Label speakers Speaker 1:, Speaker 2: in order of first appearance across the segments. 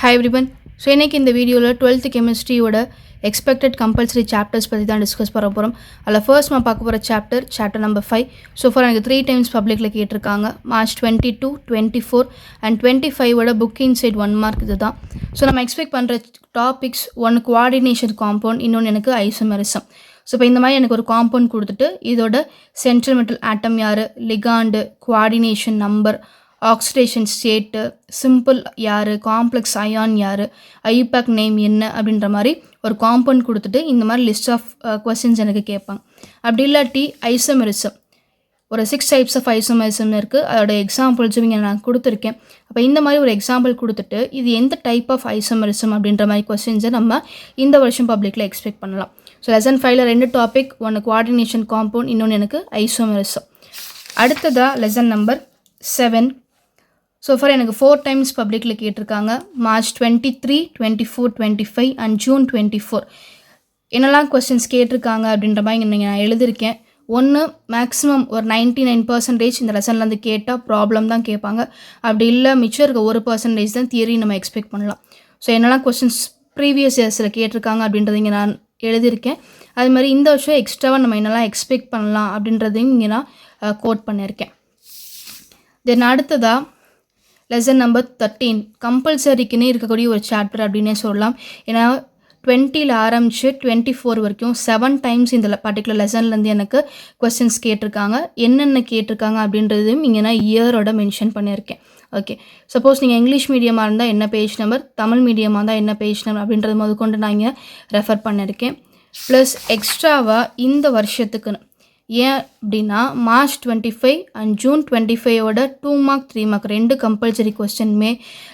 Speaker 1: Hi everyone. So இன்றைக்கி இந்த வீடியோவில் 12th கெமிஸ்ட்ரியோட எக்ஸ்பெக்டட் கம்பல்சரி சாப்டர்ஸ் பற்றி தான் டிஸ்கஸ் பண்ண போகிறோம். அதில் ஃபர்ஸ்ட் நான் பார்க்க போகிற சாப்டர் நம்பர் 5. ஸோ ஃபார் எனக்கு 3 டைம்ஸ் பப்ளிக்கில் கேட்டிருக்காங்க. March 22, 24 and 25ஓட புக் இன்சைட் 1 மார்க் இது தான். ஸோ நம்ம எக்ஸ்பெக்ட் பண்ணுற டாபிக்ஸ் ஒன்று கோஆர்டினேஷன் காம்பவுண்ட், இன்னொன்று எனக்கு ஐசோமெரிசம். ஸோ இப்போ இந்த மாதிரி எனக்கு ஒரு காம்பவுண்ட் கொடுத்துட்டு இதோட சென்ட்ரல் மெட்டல் ஆட்டம் யார், ligand, coordination number, oxidation state, simple யார், காம்ப்ளெக்ஸ் அயான் யார், ஐயூபேக் நேம் என்ன அப்படின்ற மாதிரி ஒரு காம்பவுண்ட் கொடுத்துட்டு இந்த மாதிரி லிஸ்ட் ஆஃப் கொஸ்டின்ஸ் எனக்கு கேட்பாங்க. அப்படி இல்லாட்டி ஐசோமெரிசம் ஒரு 6 டைப்ஸ் ஆஃப் ஐசோமெரிசம் இருக்குது. அதோட எக்ஸாம்பிள்ஸும் இங்கே நான் கொடுத்துருக்கேன். அப்போ இந்த மாதிரி ஒரு எக்ஸாம்பிள் கொடுத்துட்டு இது எந்த டைப் ஆஃப் ஐசோமெரிசம் அப்படின்ற மாதிரி கொஸ்டின்ஸை நம்ம இந்த வருஷம் பப்ளிக்கில் எக்ஸ்பெக்ட் பண்ணலாம். ஸோ லெசன் 5ல் 2 டாபிக், ஒன்று கோஆர்டினேஷன் காம்பவுண்ட், இன்னொன்று எனக்கு ஐசோமெரிசம். அடுத்ததாக லெசன் நம்பர் 7. ஸோ ஃபார் எனக்கு 4 டைம்ஸ் பப்ளிக்கில் கேட்டிருக்காங்க. March 23, 24, 25 and June 24. என்னெல்லாம் கொஸ்டின்ஸ் கேட்டிருக்காங்க அப்படின்ற மாதிரி இங்கே நான் எழுதியிருக்கேன். ஒன்று மேக்ஸிமம் ஒரு 99% இந்த லெசன்லேருந்து கேட்டால் ப்ராப்ளம் தான் கேட்பாங்க. அப்படி இல்லை மிச்சம் இருக்க 1% தான் தியரி நம்ம எக்ஸ்பெக்ட் பண்ணலாம். ஸோ என்னெல்லாம் கொஸ்டின்ஸ் ப்ரீவியஸ் இயர்ஸில் கேட்டிருக்காங்க அப்படின்றது இங்கே நான் எழுதியிருக்கேன். அது மாதிரி இந்த வருஷம் எக்ஸ்ட்ராவாக நம்ம என்னெல்லாம் எக்ஸ்பெக்ட் பண்ணலாம் அப்படின்றதையும் இங்கே நான் கோட் பண்ணியிருக்கேன். தென் அடுத்ததாக லெசன் நம்பர் 13 கம்பல்சரிக்குன்னே இருக்கக்கூடிய ஒரு சாப்டர் அப்படின்னே சொல்லலாம். ஏன்னா 20ல் ஆரம்பித்து 24 வரைக்கும் 7 டைம்ஸ் இந்த பர்டிகுலர் லெசன்லேருந்து எனக்கு கொஸ்டின்ஸ் கேட்டிருக்காங்க. என்னென்ன கேட்டிருக்காங்க அப்படின்றதையும் இங்கே நான் இயரோட மென்ஷன் பண்ணியிருக்கேன். ஓகே, சப்போஸ் நீங்கள் இங்கிலீஷ் மீடியமாக இருந்தால் என்ன பேஜ் நம்பர், தமிழ் மீடியமாக இருந்தால் என்ன பேஜ் நம்பர் அப்படின்றது முதற்கொண்டு நான் இங்கே ரெஃபர் பண்ணியிருக்கேன். ப்ளஸ் எக்ஸ்ட்ராவாக இந்த வருஷத்துக்குன்னு ஏன் அப்படின்னா March 25 அண்ட் June 25ஓட 2 மார்க் 3 மார்க் 2 கம்பல்சரி கொஸ்டின்மே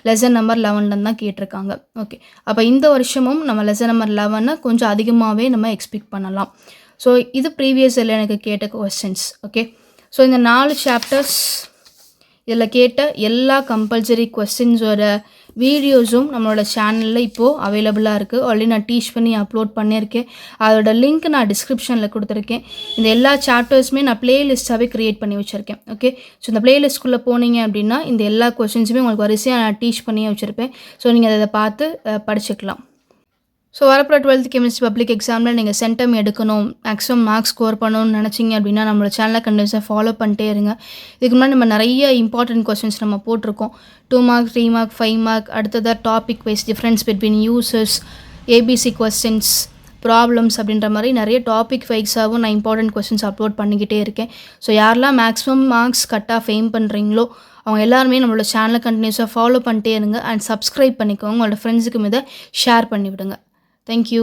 Speaker 1: லெசன் நம்பர் 11 தான் கேட்டிருக்காங்க. ஓகே, அப்போ இந்த வருஷமும் நம்ம லெசன் நம்பர் 11 கொஞ்சம் அதிகமாகவே நம்ம எக்ஸ்பெக்ட் பண்ணலாம். ஸோ இது ப்ரீவியஸ் இயரில் எனக்கு கேட்ட கொஸ்டின்ஸ். ஓகே, ஸோ இந்த 4 சாப்டர்ஸ் இதில் கேட்ட எல்லா கம்பல்சரி கொஸ்டின்ஸோட வீடியோஸும் நம்மளோட சேனலில் இப்போது அவைலபிளாக இருக்குது. ஆல்ரெடி நான் டீச் பண்ணி அப்லோட் பண்ணியிருக்கேன். அதோட லிங்க் நான் டிஸ்கிரிப்ஷனில் கொடுத்துருக்கேன். இந்த எல்லா சாப்டர்ஸுமே நான் ப்ளேலிஸ்ட்டாகவே க்ரியேட் பண்ணி வச்சுருக்கேன். ஓகே, ஸோ இந்த ப்ளேலிஸ்ட்குள்ளே போனீங்க அப்படின்னா இந்த எல்லா கொஸ்டின்ஸுமே உங்களுக்கு வரிசையாக நான் டீச் பண்ணியே வச்சுருப்பேன். ஸோ நீங்கள் அதை பார்த்து படிச்சுக்கலாம். ஸோ வரப்போகிற 12th கெமிஸ்ட்ரி பப்ளிக் எக்ஸாமில் நீங்கள் சென்டம் எடுக்கணும், மேக்ஸிமம் மார்க்ஸ் ஸ்கோர் பண்ணணும்னு நினச்சிங்க அப்படின்னா நம்மளோட சேனலை கண்டிப்பாக ஃபாலோ பண்ணிட்டே இருங்க. இதுக்கு முன்னாடி நம்ம நிறைய இம்பார்ட்டன்ட் கொஸ்டின்ஸ் நம்ம போட்டிருக்கோம். 2 மார்க், 3 மார்க், 5 மார்க், அடுத்ததாக topic wise difference between users, ABC questions, problems அப்படின்ற மாதிரி நிறைய டாபிக் வைஸாகவும் நான் இம்பார்ட்டன்ட் கொஸ்டின்ஸ் அப்லோட் பண்ணிக்கிட்டே இருக்கேன். ஸோ யாரெல்லாம் மேக்ஸிமம் மார்க்ஸ் கட்டாக ஃபெயிம் பண்ணுறீங்களோ அவங்க எல்லாருமே நம்மளோட சேனலை கண்டினியூஸாக ஃபாலோ பண்ணிட்டே இருங்க. அண்ட் சப்ஸ்கிரைப் பண்ணிக்கோங்க. உங்களோட ஃப்ரெண்ட்ஸுக்கும் இதை ஷேர் பண்ணிவிடுங்க. Thank you.